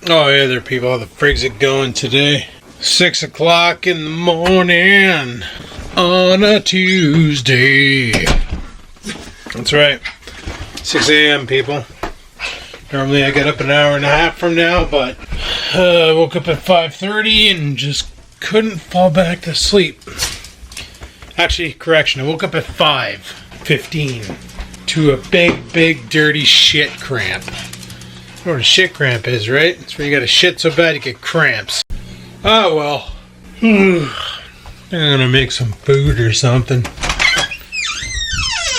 Oh yeah, there people. How the frig's it going today? 6 o'clock in the morning on a Tuesday. That's right. 6 a.m. people. Normally I get up an hour and a half from now, but I woke up at 5:30 and just couldn't fall back to sleep. Actually, correction, I woke up at 5:15 to a big dirty shit cramp. You know what a shit cramp is, right? It's where you gotta shit so bad you get cramps. Oh well. I'm gonna make some food or something.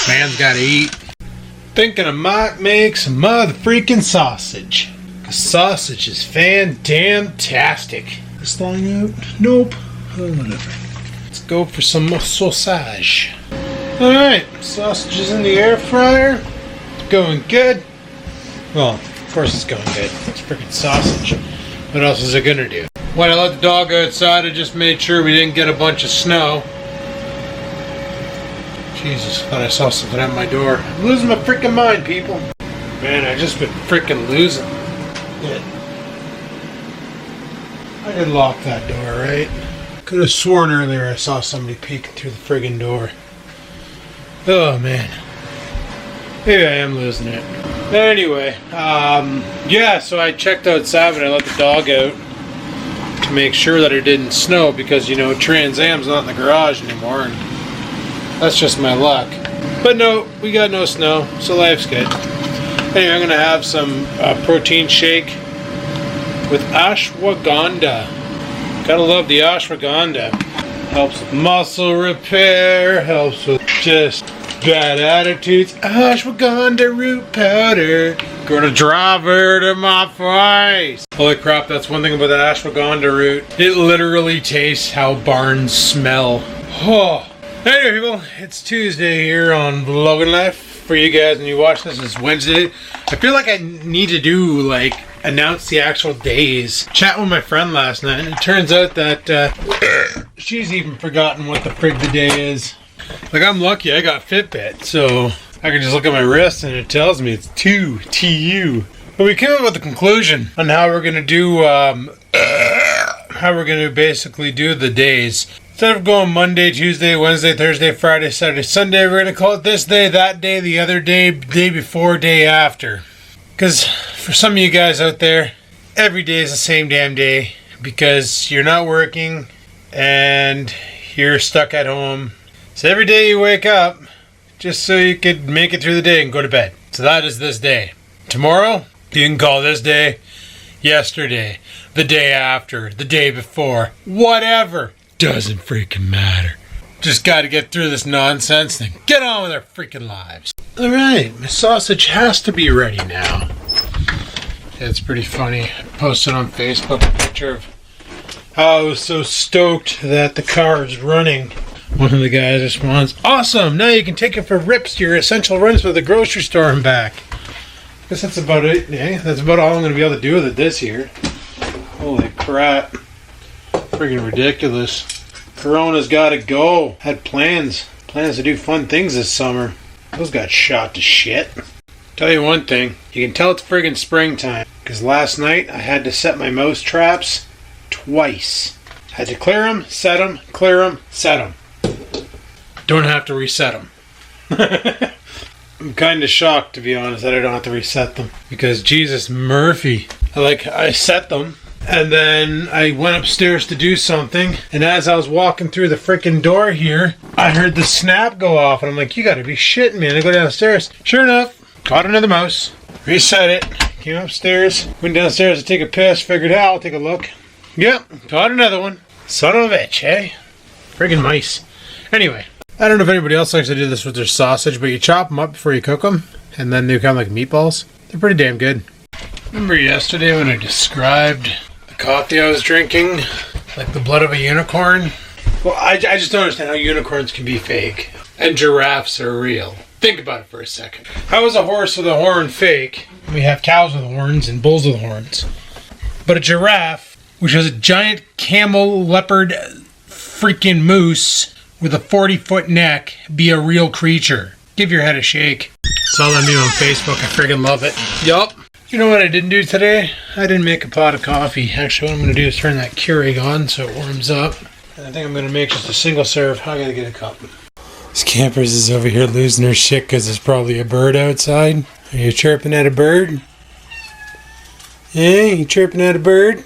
Man's gotta eat. Thinking I might make some mother-freaking sausage. 'Cause sausage is fan-damn-tastic. This line out? Nope. Oh, whatever. Let's go for some sausage. Alright, sausage is in the air fryer. It's going good. Well, of course it's going good. It's freaking sausage. What else is it gonna do? When I let the dog outside, I just made sure we didn't get a bunch of snow. Jesus, thought I saw something at my door. I'm losing my freaking mind, people. Man, I just been freaking losing it. I did lock that door, right? Could have sworn earlier I saw somebody peeking through the friggin' door. Oh, man. Maybe I am losing it. Anyway, yeah, so I checked outside and I let the dog out to make sure that it didn't snow because, you know, Trans Am's not in the garage anymore, and that's just my luck. But no, we got no snow, so life's good. Anyway, I'm gonna have some protein shake with ashwagandha. Gotta love the ashwagandha. Helps with muscle repair, helps with just bad attitudes. Ashwagandha root powder. Gonna drive her to my face. Holy crap, that's one thing about the ashwagandha root. It literally tastes how barns smell. Oh. Anyway, people, it's Tuesday here on Vlogging Life. For you guys, when you watch this, it's Wednesday. I feel like I need to do, announce the actual days. Chat with my friend last night, and it turns out that she's even forgotten what the frig the day is. I'm lucky I got Fitbit, so I can just look at my wrist and it tells me it's 2 TU. But we came up with a conclusion on how we're gonna do, basically do the days. Instead of going Monday, Tuesday, Wednesday, Thursday, Friday, Saturday, Sunday, we're going to call it this day, that day, the other day, day before, day after. Because for some of you guys out there, every day is the same damn day because you're not working and you're stuck at home. So every day you wake up just so you could make it through the day and go to bed. So that is this day. Tomorrow, you can call this day yesterday, the day after, the day before, whatever. Doesn't freaking matter. Just gotta get through this nonsense and get on with our freaking lives. Alright, my sausage has to be ready now. Yeah, it's pretty funny. I posted on Facebook a picture of how I was so stoked that the car is running. One of the guys responds, "Awesome, now you can take it for rips to your essential runs to the grocery store and back." I guess that's about it, eh? That's about all I'm gonna be able to do with it this year. Holy crap. Friggin' ridiculous. Corona's gotta go. Had plans to do fun things this summer. Those got shot to shit. Tell you one thing, you can tell it's friggin' springtime. Because last night I had to set my mouse traps twice. Had to clear them, set them, clear them, set them. Don't have to reset them. I'm kinda shocked, to be honest, that I don't have to reset them. Because Jesus Murphy. I set them. And then I went upstairs to do something, and as I was walking through the frickin' door here, I heard the snap go off, and I'm like, you gotta be shitting me. And I go downstairs. Sure enough, caught another mouse, reset it, came upstairs, went downstairs to take a piss, figured, I'll take a look. Yep, caught another one. Son of a bitch, eh? Friggin' mice. Anyway, I don't know if anybody else likes to do this with their sausage, but you chop them up before you cook them, and then they become like meatballs. They're pretty damn good. Remember yesterday when I described coffee I was drinking, like the blood of a unicorn? Well, I just don't understand how unicorns can be fake and giraffes are real. Think about it for a second. How is a horse with a horn fake? We have cows with horns and bulls with horns. But a giraffe, which has a giant camel, leopard, freaking moose with a 40-foot neck, be a real creature. Give your head a shake. Saw that meme on Facebook. I friggin' love it. Yup. You know what I didn't do today? I didn't make a pot of coffee. Actually, what I'm going to do is turn that Keurig on so it warms up. And I think I'm going to make just a single serve. I got to get a cup. This campers is over here losing her shit because there's probably a bird outside. Are you chirping at a bird? Yeah, you chirping at a bird?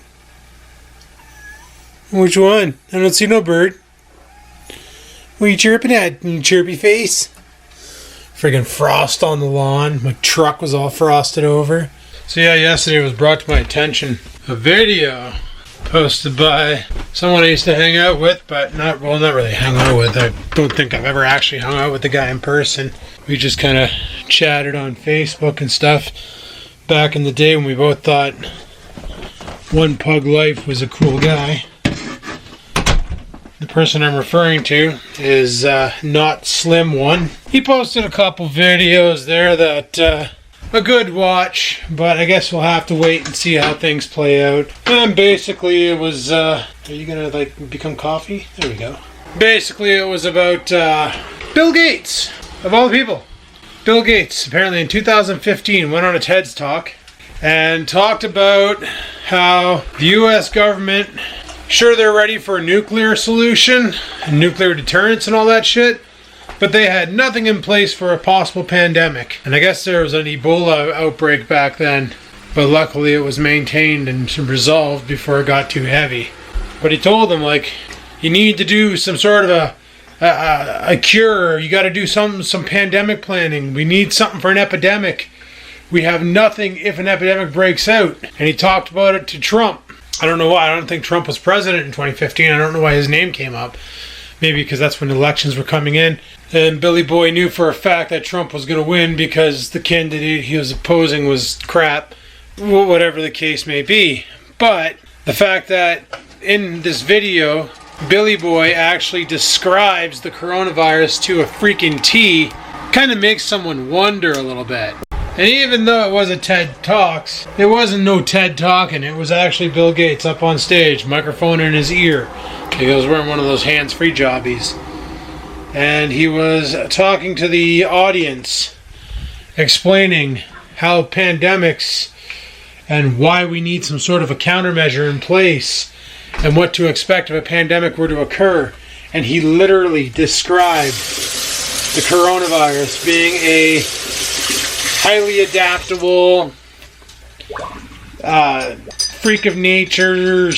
Which one? I don't see no bird. What are you chirping at, you chirpy face? Friggin' frost on the lawn. My truck was all frosted over. So yeah, yesterday was brought to my attention a video posted by someone I used to hang out with, but not really hang out with. I don't think I've ever actually hung out with the guy in person. We just kind of chatted on Facebook and stuff back in the day when we both thought One Pug Life was a cool guy. The person I'm referring to is Not Slim One. He posted a couple videos there that a good watch, but I guess we'll have to wait and see how things play out. And basically it was, are you gonna like become coffee? There we go. Basically it was about Bill Gates, of all the people. Bill Gates, apparently in 2015, went on a TED Talk and talked about how the US government, sure they're ready for a nuclear solution, and nuclear deterrence and all that shit, but they had nothing in place for a possible pandemic. And I guess there was an Ebola outbreak back then, but luckily it was maintained and resolved before it got too heavy. But he told them, like, you need to do some sort of a cure. You got to do some pandemic planning. We need something for an epidemic. We have nothing if an epidemic breaks out. And he talked about it to Trump. I don't know why. I don't think Trump was president in 2015. I don't know why his name came up. Maybe because that's when elections were coming in. And Billy Boy knew for a fact that Trump was going to win because the candidate he was opposing was crap. Whatever the case may be. But the fact that in this video, Billy Boy actually describes the coronavirus to a freaking T kind of makes someone wonder a little bit. And even though it was a TED Talks, it wasn't no TED Talking. It was actually Bill Gates up on stage, microphone in his ear. He was wearing one of those hands-free jobbies. And he was talking to the audience, explaining how pandemics and why we need some sort of a countermeasure in place and what to expect if a pandemic were to occur. And he literally described the coronavirus being a highly adaptable freak of nature.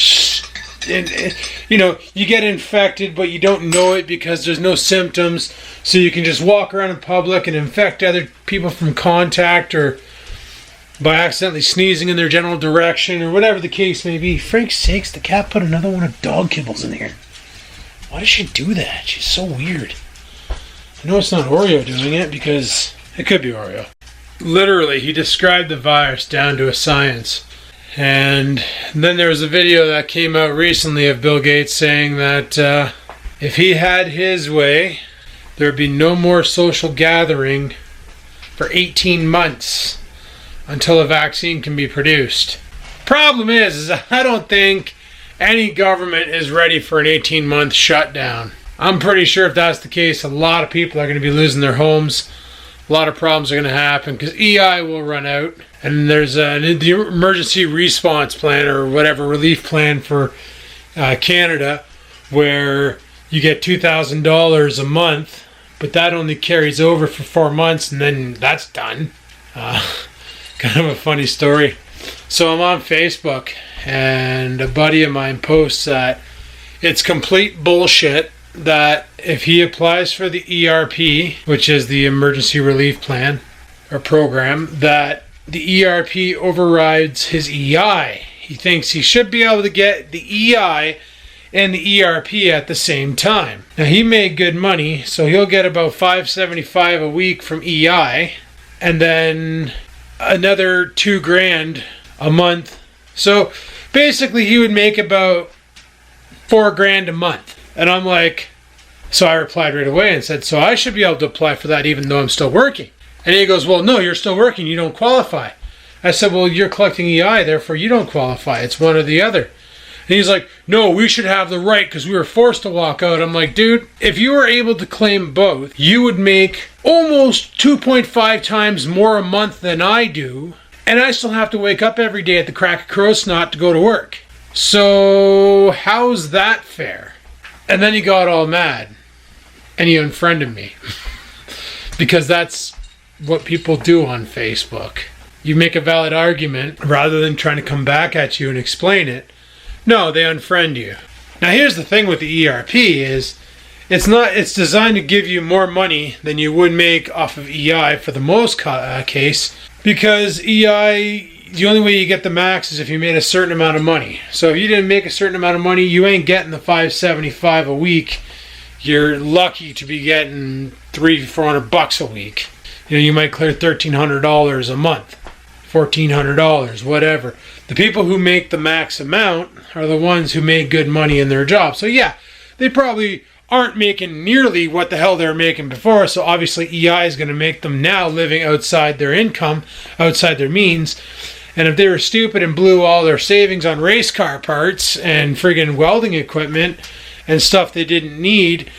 And, you know, you get infected but you don't know it because there's no symptoms, so you can just walk around in public and infect other people from contact or by accidentally sneezing in their general direction or whatever the case may be. Frank's sakes, the cat put another one of dog kibbles in here. Why does she do that? She's so weird. I know it's not Oreo doing it because it could be Oreo. Literally, he described the virus down to a science. And then there was a video that came out recently of Bill Gates saying that if he had his way, there would be no more social gathering for 18 months until a vaccine can be produced. Problem is I don't think any government is ready for an 18-month shutdown. I'm pretty sure if that's the case, a lot of people are going to be losing their homes. A lot of problems are going to happen because EI will run out. And there's the emergency response plan or whatever relief plan for Canada where you get $2,000 a month, but that only carries over for 4 months and then that's done. Kind of a funny story. So I'm on Facebook and a buddy of mine posts that it's complete bullshit that if he applies for the ERP, which is the emergency relief plan or program, that the ERP overrides his EI. He thinks he should be able to get the EI and the ERP at the same time. Now he made good money, so he'll get about $575 a week from EI and then another $2,000 a month. So basically he would make about $4,000 a month. And I'm like, so I replied right away and said, so I should be able to apply for that even though I'm still working. And he goes, well, no, you're still working. You don't qualify. I said, well, you're collecting EI, therefore you don't qualify. It's one or the other. And he's like, no, we should have the right because we were forced to walk out. I'm like, dude, if you were able to claim both, you would make almost 2.5 times more a month than I do. And I still have to wake up every day at the crack of crow's snot to go to work. So how's that fair? And then he got all mad. And he unfriended me. Because that's what people do on Facebook. You make a valid argument rather than trying to come back at you and explain it. No, they unfriend you. Now here's the thing with the ERP is it's designed to give you more money than you would make off of EI for the most case, because EI, the only way you get the max is if you made a certain amount of money. So if you didn't make a certain amount of money, you ain't getting the $575 a week. You're lucky to be getting $300-400 a week. You know, you might clear $1,300 a month, $1,400, whatever. The people who make the max amount are the ones who make good money in their job. So yeah, they probably aren't making nearly what the hell they were making before. So obviously EI is going to make them now living outside their income, outside their means. And if they were stupid and blew all their savings on race car parts and friggin' welding equipment and stuff they didn't need,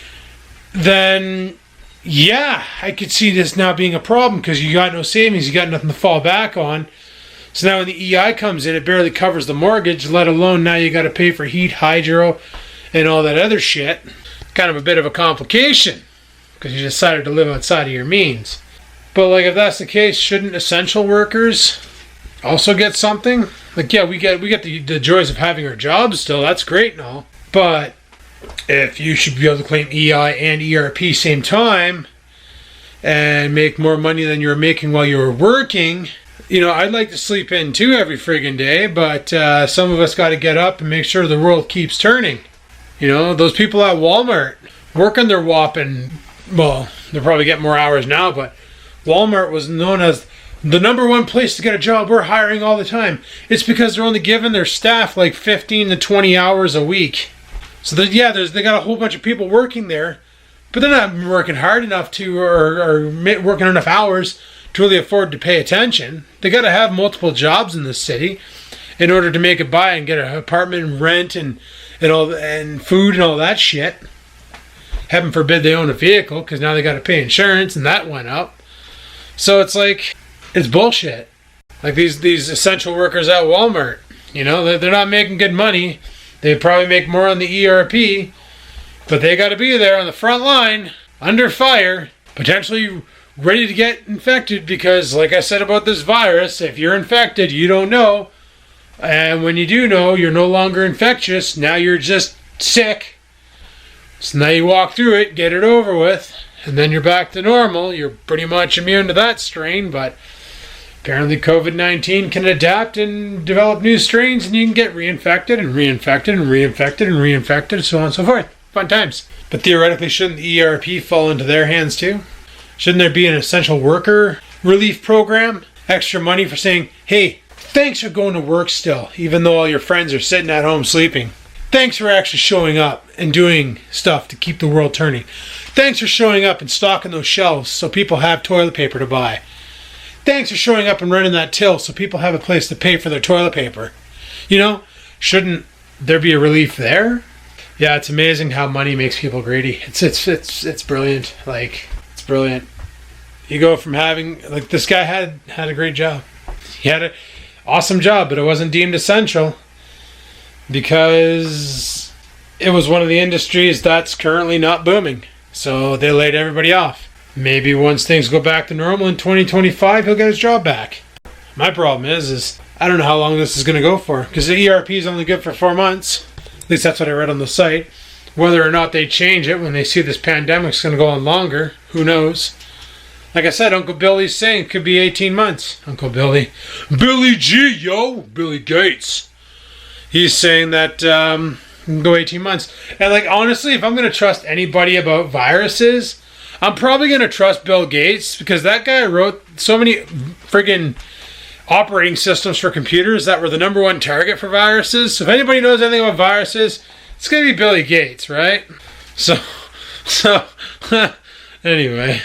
then yeah, I could see this now being a problem because you got no savings, you got nothing to fall back on. So now when the EI comes in, it barely covers the mortgage, let alone now you got to pay for heat, hydro, and all that other shit. Kind of a bit of a complication because you decided to live outside of your means. But like, if that's the case, shouldn't essential workers also get something? Like, yeah, we get the joys of having our jobs still. That's great and all. But if you should be able to claim EI and ERP same time and make more money than you were making while you were working, you know, I'd like to sleep in too every friggin' day, but some of us got to get up and make sure the world keeps turning. You know, those people at Walmart working their whopping, well, they're probably getting more hours now, but Walmart was known as the #1 place to get a job. We're hiring all the time. It's because they're only giving their staff like 15 to 20 hours a week. So they got a whole bunch of people working there, but they're not working hard enough to, or working enough hours to really afford to pay attention. They got to have multiple jobs in this city in order to make it by and get an apartment and rent and all, and food and all that shit. Heaven forbid they own a vehicle, because now they got to pay insurance and that went up. So it's like, it's bullshit. Like these essential workers at Walmart, you know, they're not making good money. They probably make more on the ERP, but they got to be there on the front line, under fire, potentially ready to get infected, because like I said about this virus, if you're infected, you don't know. And when you do know, you're no longer infectious. Now you're just sick. So now you walk through it, get it over with, and then you're back to normal. You're pretty much immune to that strain, but apparently COVID-19 can adapt and develop new strains, and you can get reinfected and reinfected and reinfected and reinfected, so on and so forth. Fun times. But theoretically, shouldn't the ERP fall into their hands too? Shouldn't there be an essential worker relief program? Extra money for saying, hey, thanks for going to work still, even though all your friends are sitting at home sleeping. Thanks for actually showing up and doing stuff to keep the world turning. Thanks for showing up and stocking those shelves so people have toilet paper to buy. Thanks for showing up and running that till so people have a place to pay for their toilet paper. You know, shouldn't there be a relief there? Yeah, it's amazing how money makes people greedy. It's brilliant. Like, it's brilliant. You go from having, like, this guy had a great job. He had an awesome job, but it wasn't deemed essential because it was one of the industries that's currently not booming. So they laid everybody off. Maybe once things go back to normal in 2025, he'll get his job back. My problem is I don't know how long this is going to go for, because the ERP is only good for 4 months. At least that's what I read on the site. Whether or not they change it when they see this pandemic's going to go on longer, who knows? Like I said, Uncle Billy's saying it could be 18 months. Uncle Billy. Billy G, yo! Billy Gates. He's saying that it can go 18 months. And like, honestly, if I'm going to trust anybody about viruses, I'm probably going to trust Bill Gates, because that guy wrote so many friggin' operating systems for computers that were the #1 target for viruses. So if anybody knows anything about viruses, it's going to be Billy Gates, right? So anyway,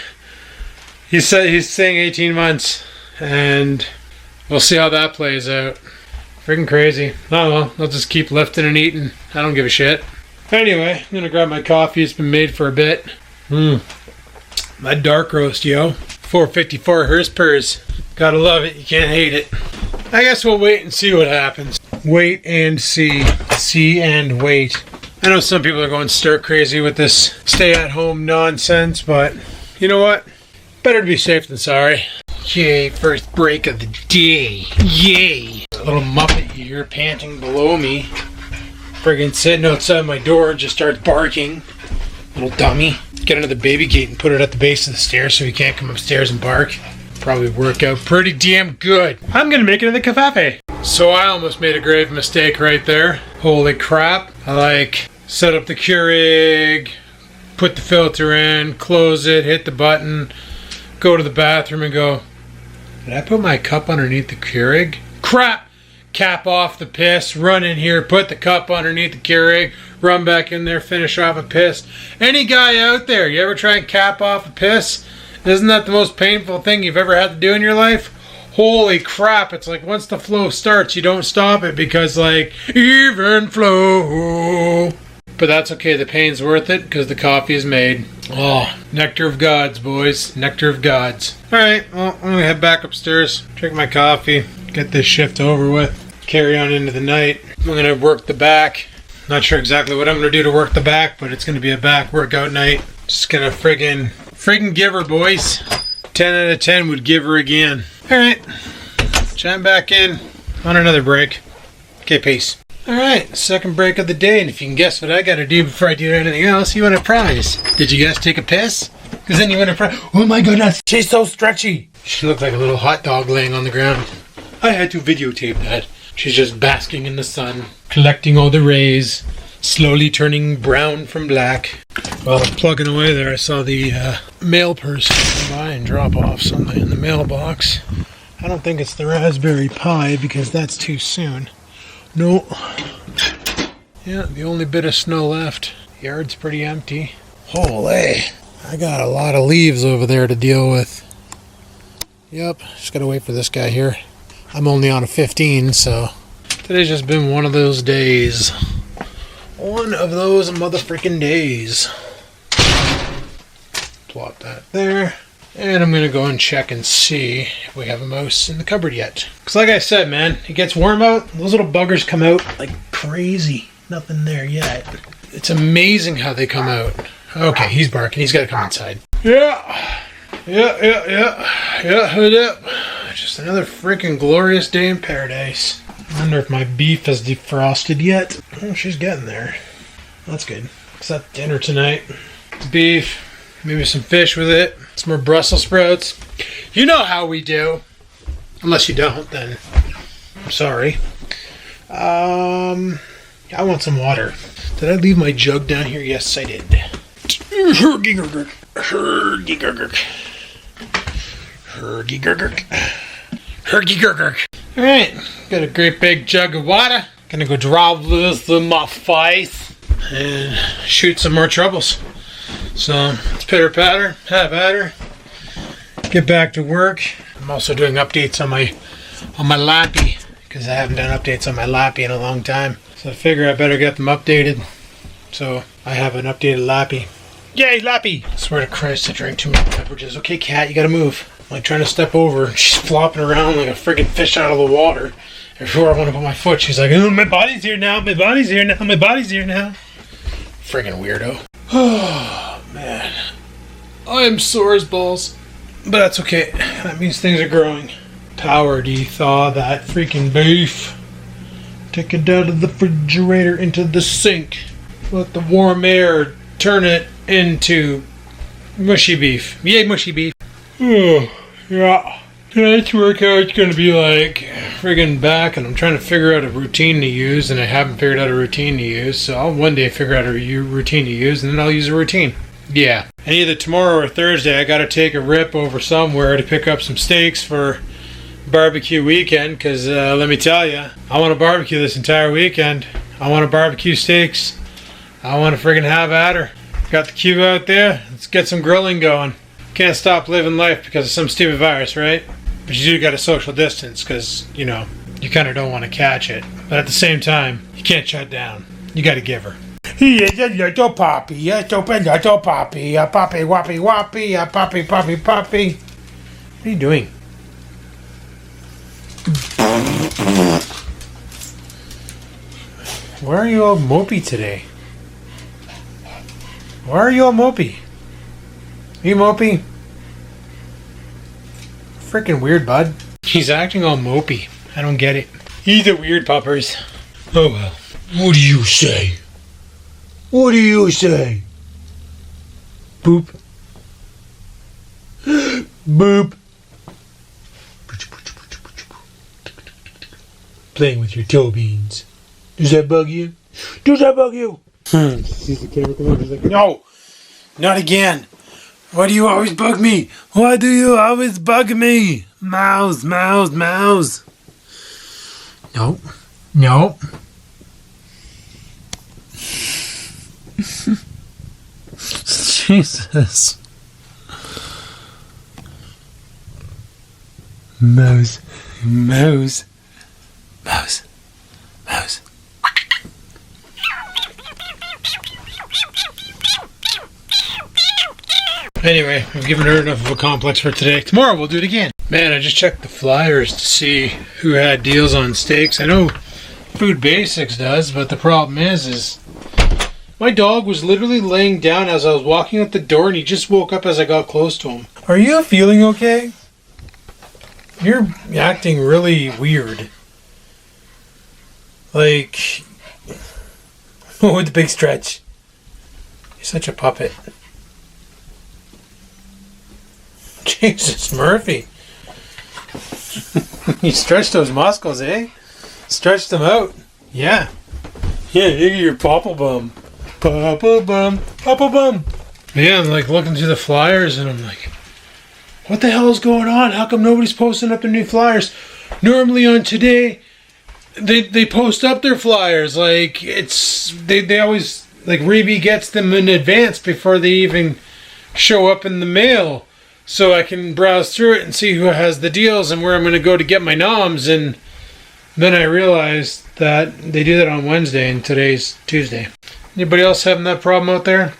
he's saying 18 months, and we'll see how that plays out. Freaking crazy. Oh well, I'll just keep lifting and eating. I don't give a shit. Anyway, I'm going to grab my coffee. It's been made for a bit. That dark roast, yo. 454 Herspers. Gotta love it. You can't hate it. I guess we'll wait and see what happens. Wait and see. See and wait. I know some people are going stir crazy with this stay-at-home nonsense, but you know what? Better to be safe than sorry. Yay, first break of the day. Yay! A little Muppet here panting below me. Friggin' sitting outside my door, just starts barking. Little dummy. Get under the baby gate and put it at the base of the stairs so he can't come upstairs and bark. Probably work out pretty damn good. I'm gonna make it in the cafe. So I almost made a grave mistake right there. Holy crap. I set up the Keurig, put the filter in, close it, hit the button, go to the bathroom and go, did I put my cup underneath the Keurig? Crap! Cap off the piss, run in here, put the cup underneath the Keurig, run back in there, finish off a piss. Any guy out there, you ever try and cap off a piss? Isn't that the most painful thing you've ever had to do in your life? Holy crap, it's like once the flow starts, you don't stop it because even flow. But that's okay, the pain's worth it because the coffee is made. Oh, nectar of gods, boys. Nectar of gods. Alright, well, I'm going to head back upstairs, drink my coffee, get this shift over with, carry on into the night. I'm going to work the back. Not sure exactly what I'm going to do to work the back, but it's going to be a back workout night. Just going to friggin' give her, boys. 10 out of 10 would give her again. Alright, chime back in on another break. Okay, peace. Alright, second break of the day, and if you can guess what I gotta do before I do anything else, you win a prize. Did you guys take a piss? Because then you win a prize. Oh my goodness, she's so stretchy. She looked like a little hot dog laying on the ground. I had to videotape that. She's just basking in the sun, collecting all the rays, slowly turning brown from black. While I'm plugging away there, I saw the mail person come by and drop off something in the mailbox. I don't think it's the Raspberry Pi because that's too soon. No. Yeah, the only bit of snow left. Yard's pretty empty. Holy. I got a lot of leaves over there to deal with. Yep, just gotta wait for this guy here. I'm only on a 15, so today's just been one of those days. One of those motherfucking days. Plop that there. And I'm going to go and check and see if we have a mouse in the cupboard yet. Because like I said, man, it gets warm out. Those little buggers come out like crazy. Nothing there yet. It's amazing how they come out. Okay, he's barking. He's got to come inside. Yeah. Just another freaking glorious day in paradise. I wonder if my beef is defrosted yet. Oh, she's getting there. That's good. Because that's dinner tonight. Beef. Maybe some fish with it. Some more Brussels sprouts. You know how we do. Unless you don't, then I'm sorry. I want some water. Did I leave my jug down here? Yes, I did. Alright, got a great big jug of water. Gonna go drop this in my face and shoot some more troubles. So, let's pitter patter, have at her, get back to work. I'm also doing updates on my Lappy, because I haven't done updates on my Lappy in a long time. So I figure I better get them updated, so I have an updated Lappy. Yay, Lappy! I swear to Christ, I drank too many beverages. Okay, cat, you gotta move. I'm like trying to step over, and she's flopping around like a friggin' fish out of the water. Before I want to put my foot, she's like, oh, my body's here now, my body's here now, my body's here now. Friggin' weirdo. Oh, man. I am sore as balls. But that's okay. That means things are growing. Power de-thaw that freaking beef. Take it out of the refrigerator into the sink. Let the warm air turn it into mushy beef. Yay, mushy beef. Oh, yeah. Tonight's workout's going to be like friggin' back, and I'm trying to figure out a routine to use, and I haven't figured out a routine to use, so I'll one day figure out a routine to use, and then I'll use a routine. Yeah. And either tomorrow or Thursday, I got to take a rip over somewhere to pick up some steaks for barbecue weekend, because let me tell you, I want to barbecue this entire weekend. I want to barbecue steaks. I want to friggin' have at her. Got the cue out there. Let's get some grilling going. Can't stop living life because of some stupid virus, right? But you do got to social distance because, you know, you kind of don't want to catch it. But at the same time, you can't shut down. You got to give her. He is a little puppy, a little puppy, a puppy, whoppy, whoppy, a puppy, puppy, puppy. What are you doing? Why are you all mopey today? Why are you all mopey? Are you mopey? Freaking weird, bud. He's acting all mopey. I don't get it. He's a weird puppers. Oh well. What do you say? What do you say? Boop. Boop. Playing with your toe beans. Does that bug you? Does that bug you? Sees the camera come on. He's like, no, not again. Why do you always bug me? Why do you always bug me? Mouse, mouse, mouse. Nope. Nope. Jesus. Mouse. Mouse. Mouse. Mouse. Anyway, I've given her enough of a complex for today. Tomorrow we'll do it again. Man, I just checked the flyers to see who had deals on steaks. I know Food Basics does, but the problem is my dog was literally laying down as I was walking out the door, and he just woke up as I got close to him. Are you feeling okay? You're acting really weird. Like, with the big stretch. You're such a puppet. Jesus, Murphy. You stretched those muscles, eh? Stretched them out. Yeah. Yeah, you're Papa Bum. Papa Bum. Papa Bum. Yeah, I'm like looking through the flyers and I'm like, what the hell is going on? How come nobody's posting up their new flyers? Normally on Today, they post up their flyers. Like, they always, like, Reby gets them in advance before they even show up in the mail. So I can browse through it and see who has the deals and where I'm going to go to get my noms. And then I realized that they do that on Wednesday and today's Tuesday. Anybody else having that problem out there?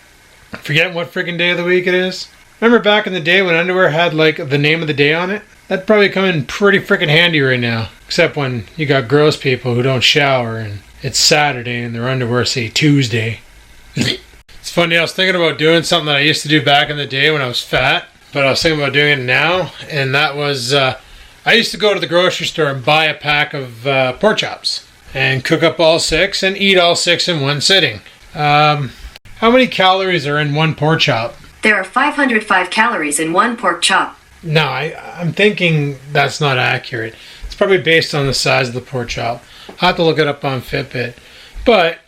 Forgetting what freaking day of the week it is? Remember back in the day when underwear had like the name of the day on it? That'd probably come in pretty freaking handy right now. Except when you got gross people who don't shower and it's Saturday and their underwear say Tuesday. It's funny, I was thinking about doing something that I used to do back in the day when I was fat. But I was thinking about doing it now, and that was, I used to go to the grocery store and buy a pack of pork chops and cook up all 6 and eat all 6 in one sitting. How many calories are in one pork chop? There are 505 calories in one pork chop. No, I'm thinking that's not accurate. It's probably based on the size of the pork chop. I'll have to look it up on Fitbit. But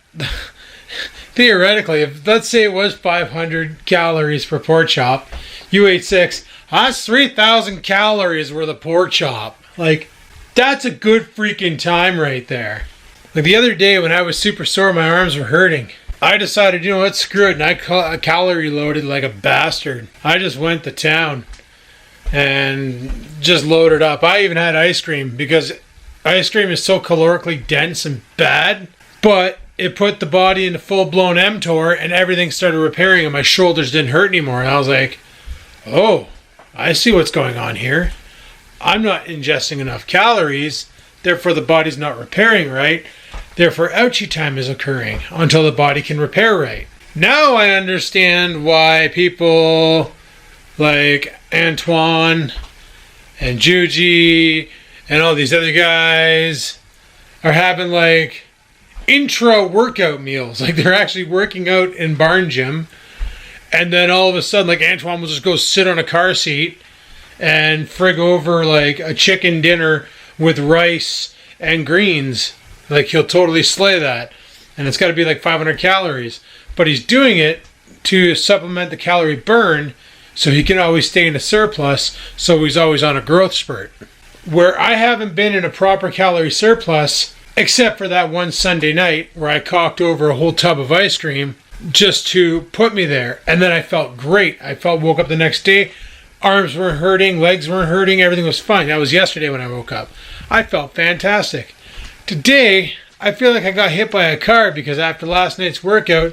theoretically, if let's say it was 500 calories per pork chop, you ate 6, that's 3,000 calories worth of pork chop. Like, that's a good freaking time right there. Like the other day when I was super sore, my arms were hurting. I decided, you know what, screw it, and I calorie loaded like a bastard. I just went to town and just loaded up. I even had ice cream because ice cream is so calorically dense and bad, but it put the body into full-blown mTOR and everything started repairing and my shoulders didn't hurt anymore. And I was like, oh, I see what's going on here. I'm not ingesting enough calories, therefore the body's not repairing right. Therefore, ouchie time is occurring until the body can repair right. Now I understand why people like Antoine and Juji and all these other guys are having like intra workout meals. Like they're actually working out in barn gym. And then all of a sudden, like Antoine will just go sit on a car seat and frig over like a chicken dinner with rice and greens. Like he'll totally slay that. And it's got to be like 500 calories. But he's doing it to supplement the calorie burn so he can always stay in a surplus, so he's always on a growth spurt. Where I haven't been in a proper calorie surplus, except for that one Sunday night where I cocked over a whole tub of ice cream just to put me there. And then I felt great. Woke up the next day, arms weren't hurting, legs weren't hurting, everything was fine. That was yesterday when I woke up. I felt fantastic. Today, I feel like I got hit by a car because after last night's workout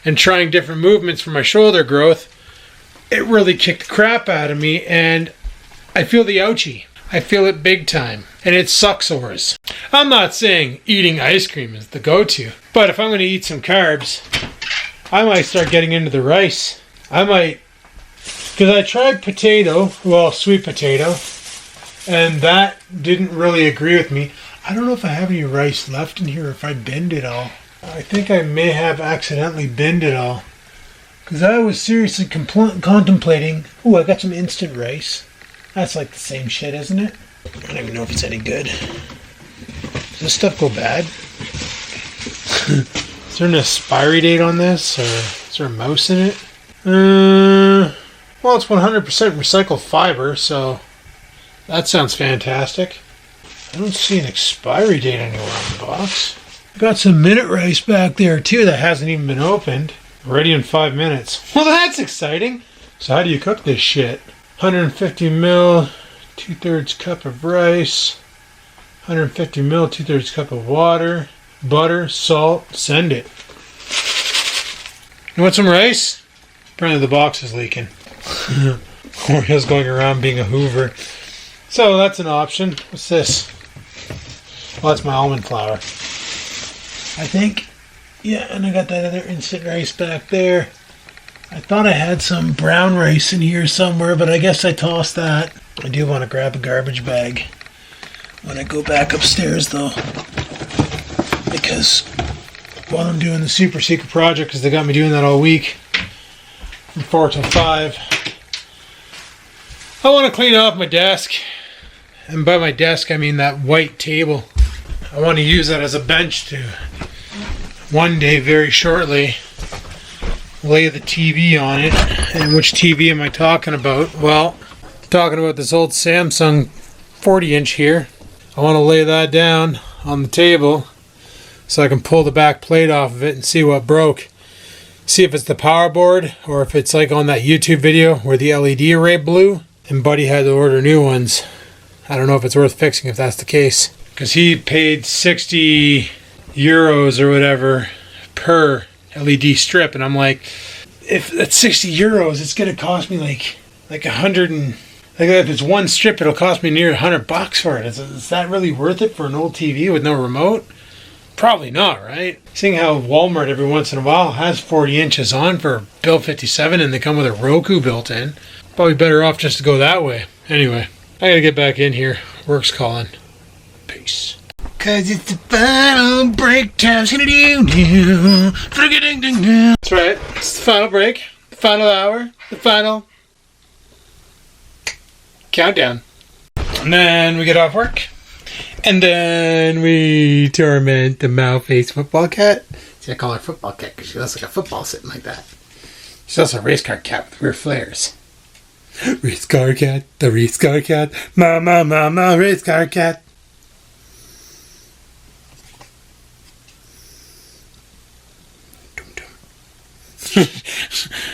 and trying different movements for my shoulder growth, it really kicked the crap out of me and I feel the ouchie. I feel it big time. And it sucks sores. I'm not saying eating ice cream is the go-to. But if I'm going to eat some carbs, I might start getting into the rice. I might... Because I tried potato, well, sweet potato, and that didn't really agree with me. I don't know if I have any rice left in here, or if I binned it all. I think I may have accidentally binned it all. Because I was seriously contemplating... Ooh, I got some instant rice. That's like the same shit, isn't it? I don't even know if it's any good. Does this stuff go bad? Is there an expiry date on this? Or is there a mouse in it? Well, it's 100% recycled fiber, so that sounds fantastic. I don't see an expiry date anywhere on the box. Got some minute rice back there too that hasn't even been opened. Ready in 5 minutes. Well, that's exciting. So how do you cook this shit? 150 mil, 2/3 cup of rice, 150 mil, 2/3 cup of water, butter, salt, send it. You want some rice? Apparently the box is leaking. Oreo's going around being a Hoover. So that's an option. What's this? Well, that's my almond flour. I think. Yeah, and I got that other instant rice back there. I thought I had some brown rice in here somewhere, but I guess I tossed that. I do want to grab a garbage bag when I go back upstairs, though. Because while I'm doing the super secret project, because they got me doing that all week, from 4 till 5, I want to clean off my desk. And by my desk, I mean that white table. I want to use that as a bench to one day, very shortly, lay the TV on it. And which TV am I talking about? Well, I'm talking about this old Samsung 40-inch here. I want to lay that down on the table so I can pull the back plate off of it and see what broke. See if it's the power board or if it's like on that YouTube video where the LED array blew and Buddy had to order new ones. I don't know if it's worth fixing if that's the case. Because he paid 60 euros or whatever per LED strip, and I'm like, if that's 60 euros, it's going to cost me like 100 and... Like if it's one strip, it'll cost me near $100 for it. Is that really worth it for an old TV with no remote? Probably not, right? Seeing how Walmart every once in a while has 40 inches on for Bill 57 and they come with a Roku built in. Probably better off just to go that way. Anyway, I gotta get back in here. Work's calling. Peace. Cause it's the final break time. That's right. It's the final break. The final hour. The final countdown. And then we get off work. And then we torment the Mal-faced football cat. See, I call her football cat because she looks like a football sitting like that. She's also a race car cat with weird flares. Race car cat, the race car cat, mama, race car cat.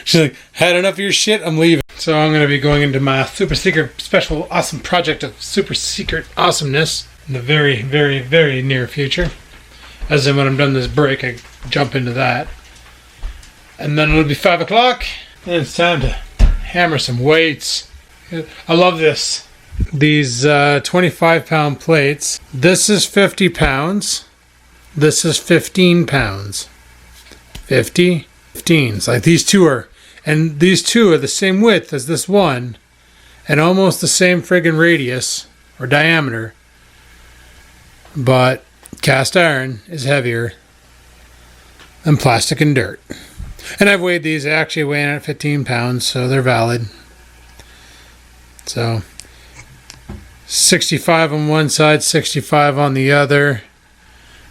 She's like, had enough of your shit, I'm leaving. So I'm going to be going into my super secret special awesome project of super secret awesomeness in the very, very, very near future. As in when I'm done this break, I jump into that. And then it'll be 5 o'clock, and it's time to hammer some weights. I love this. These 25-pound plates. This is 50 pounds. This is 15 pounds. 50, 15. It's like these two are, and these two are the same width as this one, and almost the same friggin' radius or diameter. But cast iron is heavier than plastic and dirt. And I've weighed these. They actually weigh in at 15 pounds, so they're valid. So 65 on one side, 65 on the other,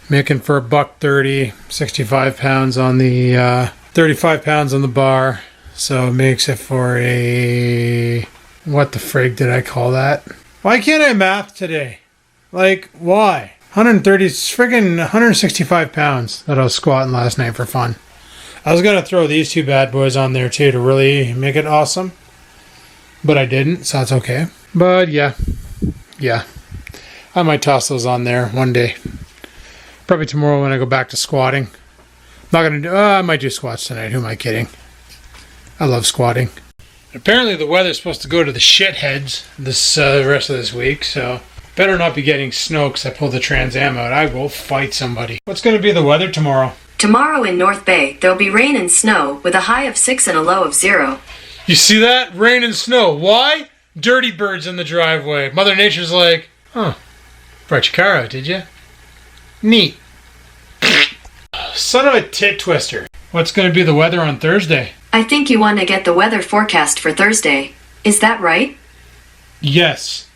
making for $1.30. 65 pounds on the 35 pounds on the bar, so it makes it for a, what the frig did I call that? Why can't I math today? Like, why? 130, friggin' 165 pounds that I was squatting last night for fun. I was going to throw these two bad boys on there too to really make it awesome. But I didn't, so that's okay. But yeah. I might toss those on there one day. Probably tomorrow when I go back to squatting. Not going to do... I might do squats tonight. Who am I kidding? I love squatting. Apparently the weather's supposed to go to the shitheads this rest of this week, so better not be getting snow because I pulled the Trans Am out. I will fight somebody. What's going to be the weather tomorrow? Tomorrow in North Bay, there'll be rain and snow with a high of 6 and a low of 0. You see that? Rain and snow. Why? Dirty birds in the driveway. Mother Nature's like, huh, brought your car out, did you? Neat. Son of a tit twister. What's going to be the weather on Thursday? I think you want to get the weather forecast for Thursday. Is that right? Yes.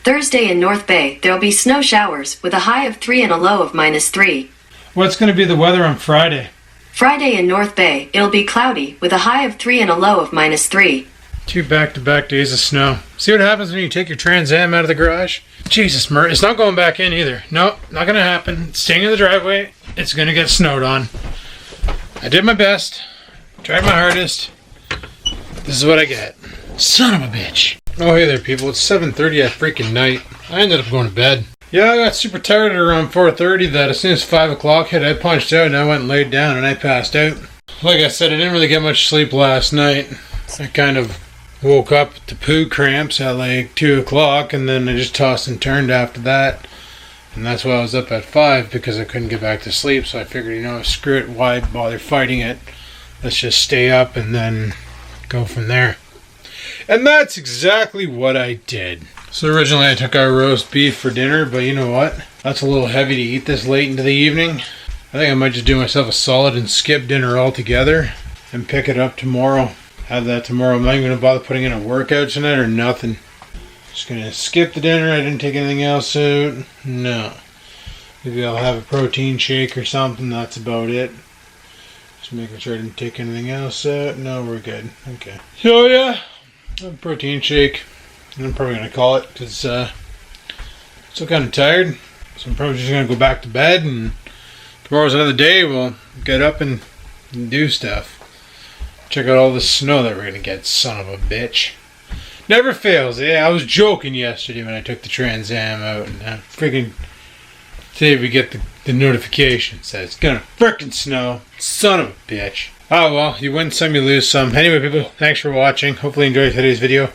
Thursday in North Bay, there'll be snow showers with a high of 3 and a low of -3. What's going to be the weather on Friday? Friday in North Bay, it'll be cloudy with a high of 3 and a low of -3. 2 back-to-back days of snow. See what happens when you take your Trans Am out of the garage? Jesus, Mert, it's not going back in either. Nope, not going to happen. It's staying in the driveway. It's going to get snowed on. I did my best. Tried my hardest. This is what I get. Son of a bitch. Oh, hey there, people. It's 7:30 at freaking night. I ended up going to bed. Yeah, I got super tired at around 4:30 that as soon as 5 o'clock hit, I punched out and I went and laid down and I passed out. Like I said, I didn't really get much sleep last night. I kind of woke up to poo cramps at like 2 o'clock and then I just tossed and turned after that. And that's why I was up at 5 because I couldn't get back to sleep. So I figured, you know, screw it, why bother fighting it? Let's just stay up and then go from there. And that's exactly what I did. So originally I took our roast beef for dinner, but you know what? That's a little heavy to eat this late into the evening. I think I might just do myself a solid and skip dinner altogether and pick it up tomorrow. Have that tomorrow. I'm not even going to bother putting in a workout tonight or nothing. Just going to skip the dinner. I didn't take anything else out. No. Maybe I'll have a protein shake or something. That's about it. Just making sure I didn't take anything else out. No, we're good. Okay. So yeah, a protein shake. And I'm probably going to call it because still kind of tired. So I'm probably just going to go back to bed. And tomorrow's another day. We'll get up and do stuff. Check out all the snow that we're going to get, son of a bitch. Never fails. Yeah, I was joking yesterday when I took the Trans Am out. And freaking today we get the notification. Says it's going to frickin' snow. Son of a bitch. Oh well, you win some, you lose some. Anyway, people, thanks for watching. Hopefully you enjoyed today's video.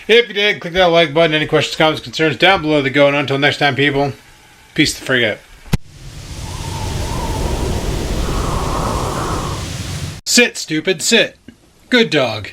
If you did, click that like button. Any questions, comments, concerns down below the go. And until next time, people, peace the frig out. Sit, stupid, sit. Good dog.